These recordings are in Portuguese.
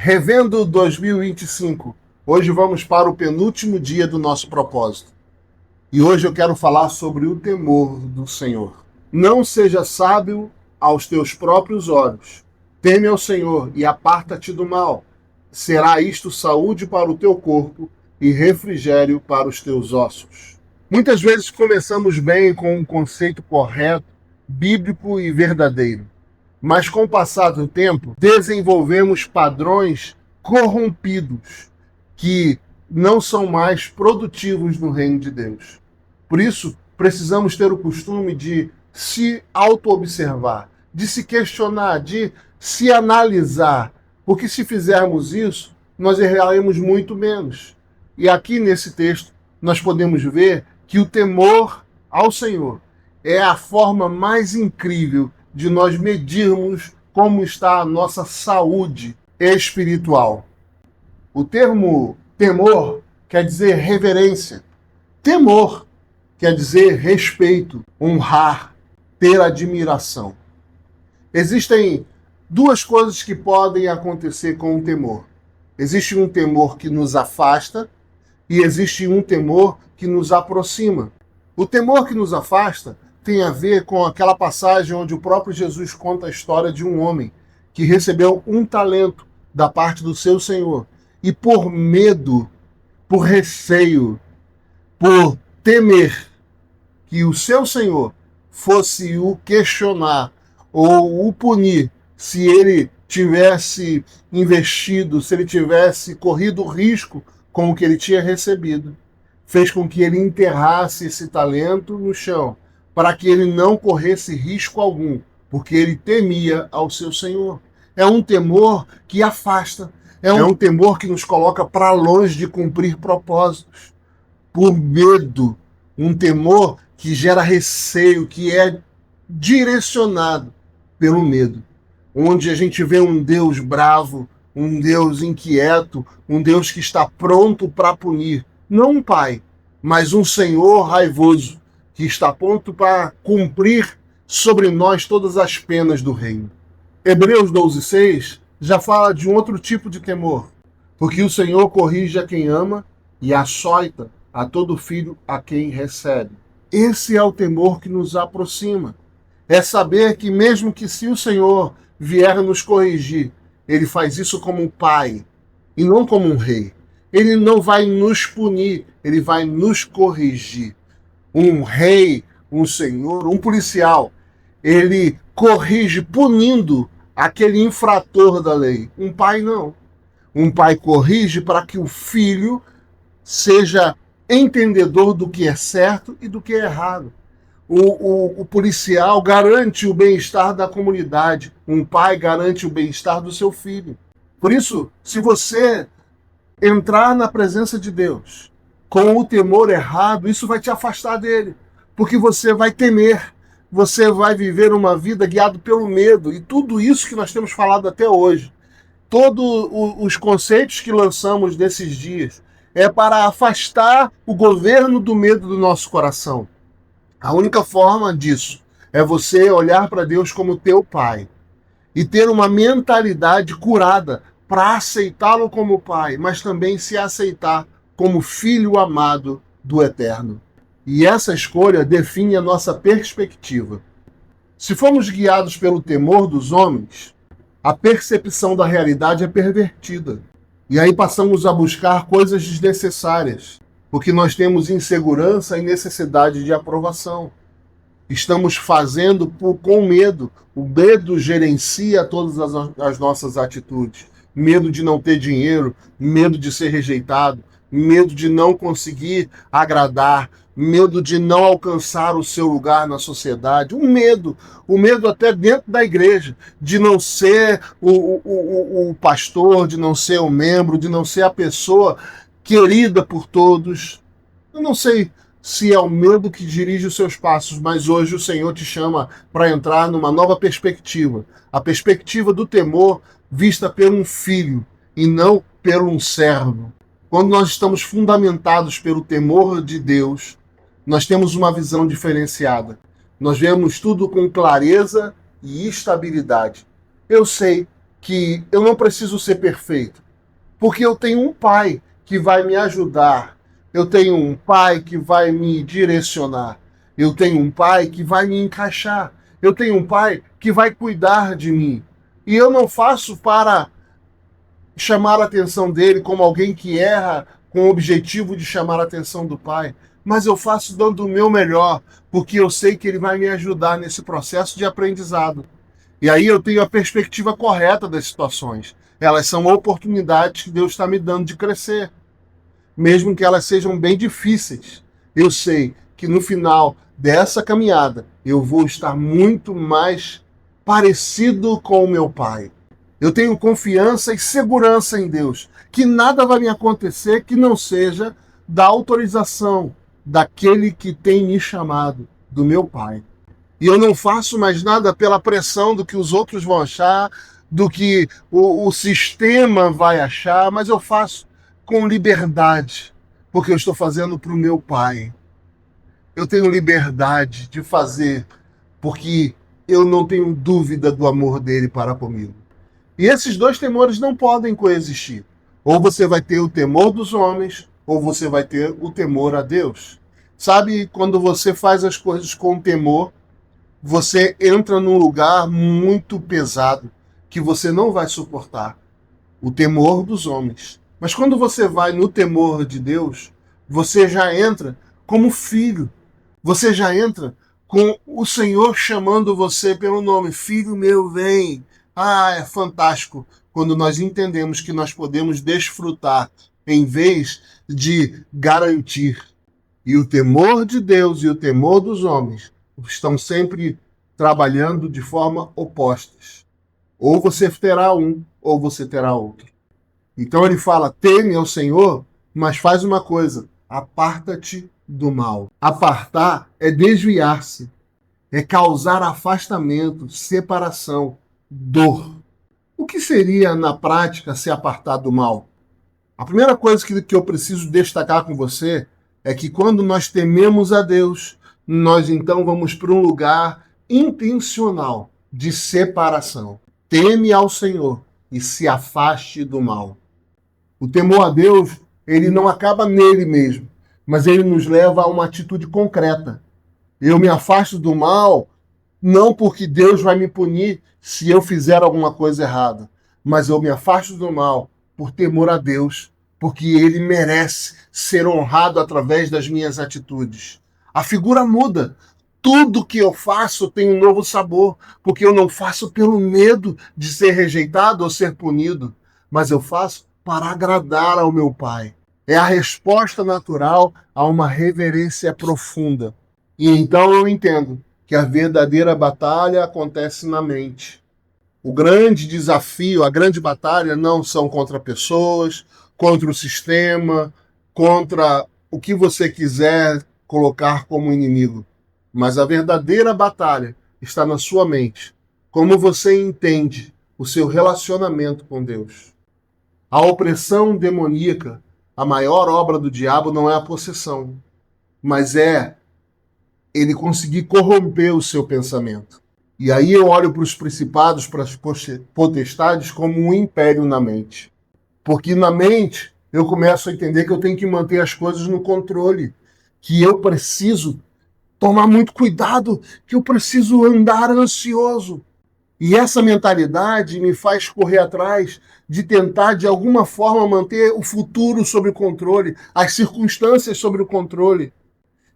Revendo 2025, hoje vamos para o penúltimo dia do nosso propósito. E hoje eu quero falar sobre o temor do Senhor. Não seja sábio aos teus próprios olhos. Teme ao Senhor e aparta-te do mal. Será isto saúde para o teu corpo e refrigério para os teus ossos. Muitas vezes começamos bem com um conceito correto, bíblico e verdadeiro. Mas com o passar do tempo, desenvolvemos padrões corrompidos que não são mais produtivos no reino de Deus. Por isso, precisamos ter o costume de se auto-observar, de se questionar, de se analisar, porque se fizermos isso, nós erraremos muito menos. E aqui nesse texto, nós podemos ver que o temor ao Senhor é a forma mais incrível de nós medirmos como está a nossa saúde espiritual. O termo temor quer dizer reverência. Temor quer dizer respeito, honrar, ter admiração. Existem duas coisas que podem acontecer com o temor. Existe um temor que nos afasta e existe um temor que nos aproxima. O temor que nos afasta tem a ver com aquela passagem onde o próprio Jesus conta a história de um homem que recebeu um talento da parte do seu Senhor e por medo, por receio, por temer que o seu Senhor fosse o questionar ou o punir se ele tivesse investido, se ele tivesse corrido risco com o que ele tinha recebido, fez com que ele enterrasse esse talento no chão, para que ele não corresse risco algum, porque ele temia ao seu Senhor. É um temor que afasta, é um temor que nos coloca para longe de cumprir propósitos, por medo, um temor que gera receio, que é direcionado pelo medo, onde a gente vê um Deus bravo, um Deus inquieto, um Deus que está pronto para punir, não um pai, mas um Senhor raivoso, que está pronto para cumprir sobre nós todas as penas do reino. Hebreus 12:6 já fala de um outro tipo de temor, porque o Senhor corrige a quem ama e açoita a todo filho a quem recebe. Esse é o temor que nos aproxima. É saber que mesmo que se o Senhor vier nos corrigir, ele faz isso como um pai e não como um rei. Ele não vai nos punir, ele vai nos corrigir. Um rei, um senhor, um policial, ele corrige punindo aquele infrator da lei. Um pai não. Um pai corrige para que o filho seja entendedor do que é certo e do que é errado. O policial garante o bem-estar da comunidade. Um pai garante o bem-estar do seu filho. Por isso, se você entrar na presença de Deus com o temor errado, isso vai te afastar dele, porque você vai temer, você vai viver uma vida guiado pelo medo, e tudo isso que nós temos falado até hoje, todos os conceitos que lançamos nesses dias, é para afastar o governo do medo do nosso coração. A única forma disso é você olhar para Deus como teu pai, e ter uma mentalidade curada para aceitá-lo como pai, mas também se aceitar como filho amado do Eterno. E essa escolha define a nossa perspectiva. Se formos guiados pelo temor dos homens, a percepção da realidade é pervertida. E aí passamos a buscar coisas desnecessárias, porque nós temos insegurança e necessidade de aprovação. Estamos fazendo com medo. O medo gerencia todas as nossas atitudes. Medo de não ter dinheiro, medo de ser rejeitado, medo de não conseguir agradar, medo de não alcançar o seu lugar na sociedade, o medo até dentro da igreja, de não ser o pastor, de não ser o membro, de não ser a pessoa querida por todos. Eu não sei se é o medo que dirige os seus passos, mas hoje o Senhor te chama para entrar numa nova perspectiva, a perspectiva do temor vista por um filho e não por um servo. Quando nós estamos fundamentados pelo temor de Deus, nós temos uma visão diferenciada. Nós vemos tudo com clareza e estabilidade. Eu sei que eu não preciso ser perfeito, porque eu tenho um pai que vai me ajudar, eu tenho um pai que vai me direcionar, eu tenho um pai que vai me encaixar, eu tenho um pai que vai cuidar de mim. E eu não faço para chamar a atenção dele como alguém que erra com o objetivo de chamar a atenção do pai, mas eu faço dando o meu melhor, porque eu sei que ele vai me ajudar nesse processo de aprendizado. E aí eu tenho a perspectiva correta das situações. Elas são oportunidades que Deus está me dando de crescer, mesmo que elas sejam bem difíceis. Eu sei que no final dessa caminhada eu vou estar muito mais parecido com o meu pai. Eu tenho confiança e segurança em Deus, que nada vai me acontecer que não seja da autorização daquele que tem me chamado, do meu pai. E eu não faço mais nada pela pressão do que os outros vão achar, do que o sistema vai achar, mas eu faço com liberdade, porque eu estou fazendo para o meu pai. Eu tenho liberdade de fazer, porque eu não tenho dúvida do amor dele para comigo. E esses dois temores não podem coexistir. Ou você vai ter o temor dos homens, ou você vai ter o temor a Deus. Sabe, quando você faz as coisas com temor, você entra num lugar muito pesado, que você não vai suportar. O temor dos homens. Mas quando você vai no temor de Deus, você já entra como filho. Você já entra com o Senhor chamando você pelo nome. Filho meu, vem. Ah, é fantástico quando nós entendemos que nós podemos desfrutar em vez de garantir. E o temor de Deus e o temor dos homens estão sempre trabalhando de forma opostas. Ou você terá um, ou você terá outro. Então ele fala, teme ao Senhor, mas faz uma coisa, aparta-te do mal. Apartar é desviar-se, é causar afastamento, separação, dor. O que seria, na prática, se apartar do mal? A primeira coisa que eu preciso destacar com você é que quando nós tememos a Deus, nós então vamos para um lugar intencional de separação. Teme ao Senhor e se afaste do mal. O temor a Deus, ele não acaba nele mesmo, mas ele nos leva a uma atitude concreta. Eu me afasto do mal, não porque Deus vai me punir se eu fizer alguma coisa errada, mas eu me afasto do mal por temor a Deus, porque ele merece ser honrado através das minhas atitudes. A figura muda. Tudo que eu faço tem um novo sabor, porque eu não faço pelo medo de ser rejeitado ou ser punido, mas eu faço para agradar ao meu Pai. É a resposta natural a uma reverência profunda. E então eu entendo que a verdadeira batalha acontece na mente. O grande desafio, a grande batalha não são contra pessoas, contra o sistema, contra o que você quiser colocar como inimigo. Mas a verdadeira batalha está na sua mente. Como você entende o seu relacionamento com Deus. A opressão demoníaca, a maior obra do diabo não é a possessão, mas é ele conseguir corromper o seu pensamento. E aí eu olho para os principados, para as potestades, como um império na mente. Porque na mente eu começo a entender que eu tenho que manter as coisas no controle, que eu preciso tomar muito cuidado, que eu preciso andar ansioso. E essa mentalidade me faz correr atrás de tentar, de alguma forma, manter o futuro sob controle, as circunstâncias sob o controle.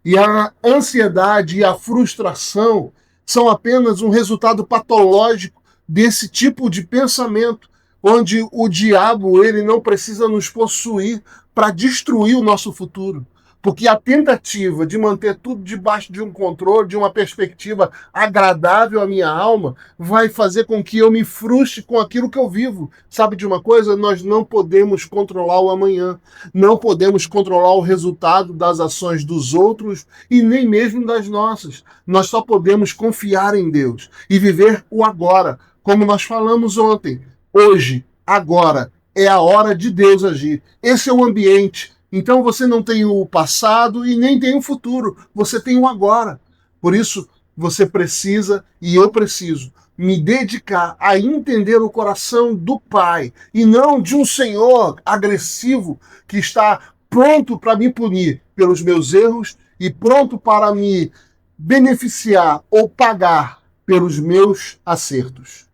E a ansiedade e a frustração são apenas um resultado patológico desse tipo de pensamento, onde o diabo ele não precisa nos possuir para destruir o nosso futuro. Porque a tentativa de manter tudo debaixo de um controle, de uma perspectiva agradável à minha alma, vai fazer com que eu me frustre com aquilo que eu vivo. Sabe de uma coisa? Nós não podemos controlar o amanhã. Não podemos controlar o resultado das ações dos outros e nem mesmo das nossas. Nós só podemos confiar em Deus e viver o agora, como nós falamos ontem. Hoje, agora, é a hora de Deus agir. Esse é o ambiente. Então você não tem o passado e nem tem o futuro, você tem o agora. Por isso você precisa e eu preciso me dedicar a entender o coração do Pai e não de um Senhor agressivo que está pronto para me punir pelos meus erros e pronto para me beneficiar ou pagar pelos meus acertos.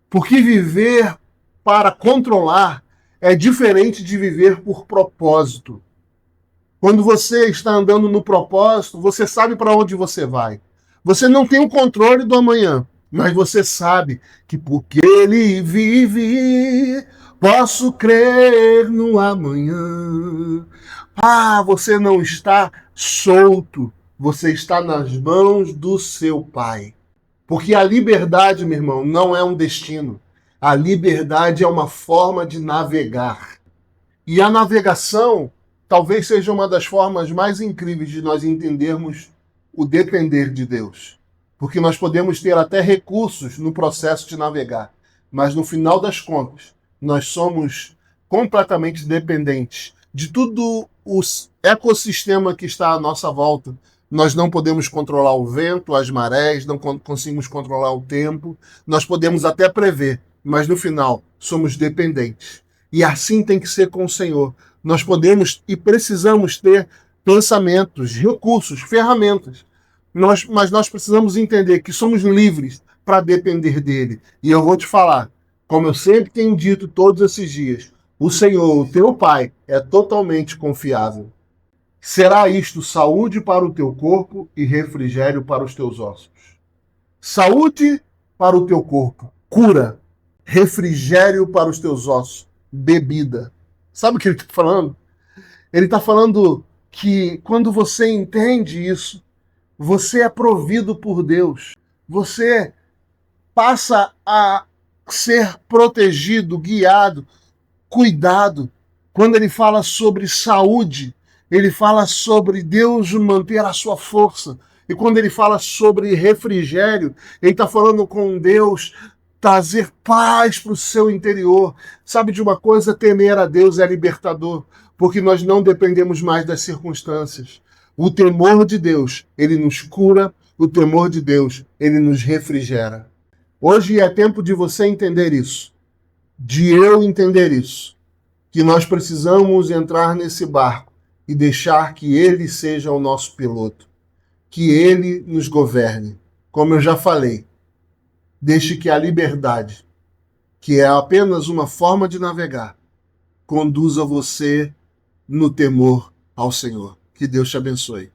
Porque viver para controlar é diferente de viver por propósito. Quando você está andando no propósito, você sabe para onde você vai. Você não tem o controle do amanhã, mas você sabe que porque ele vive, posso crer no amanhã. Você não está solto, você está nas mãos do seu Pai. Porque a liberdade, meu irmão, não é um destino. A liberdade é uma forma de navegar. E a navegação talvez seja uma das formas mais incríveis de nós entendermos o depender de Deus. Porque nós podemos ter até recursos no processo de navegar, mas no final das contas, nós somos completamente dependentes de todo o ecossistema que está à nossa volta. Nós não podemos controlar o vento, as marés, não conseguimos controlar o tempo, nós podemos até prever, mas no final somos dependentes. E assim tem que ser com o Senhor. Nós podemos e precisamos ter pensamentos, recursos, ferramentas. Mas nós precisamos entender que somos livres para depender dele. E eu vou te falar, como eu sempre tenho dito todos esses dias, o Senhor, o teu Pai, é totalmente confiável. Será isto saúde para o teu corpo e refrigério para os teus ossos. Saúde para o teu corpo, cura, refrigério para os teus ossos, bebida. Sabe o que ele está falando? Ele está falando que quando você entende isso, você é provido por Deus. Você passa a ser protegido, guiado, cuidado. Quando ele fala sobre saúde, ele fala sobre Deus manter a sua força. E quando ele fala sobre refrigério, ele está falando com Deus trazer paz para o seu interior. Sabe de uma coisa? Temer a Deus é libertador, porque nós não dependemos mais das circunstâncias. O temor de Deus, ele nos cura, o temor de Deus, ele nos refrigera. Hoje é tempo de você entender isso, de eu entender isso, que nós precisamos entrar nesse barco e deixar que ele seja o nosso piloto, que ele nos governe. Como eu já falei, deixe que a liberdade, que é apenas uma forma de navegar, conduza você no temor ao Senhor. Que Deus te abençoe.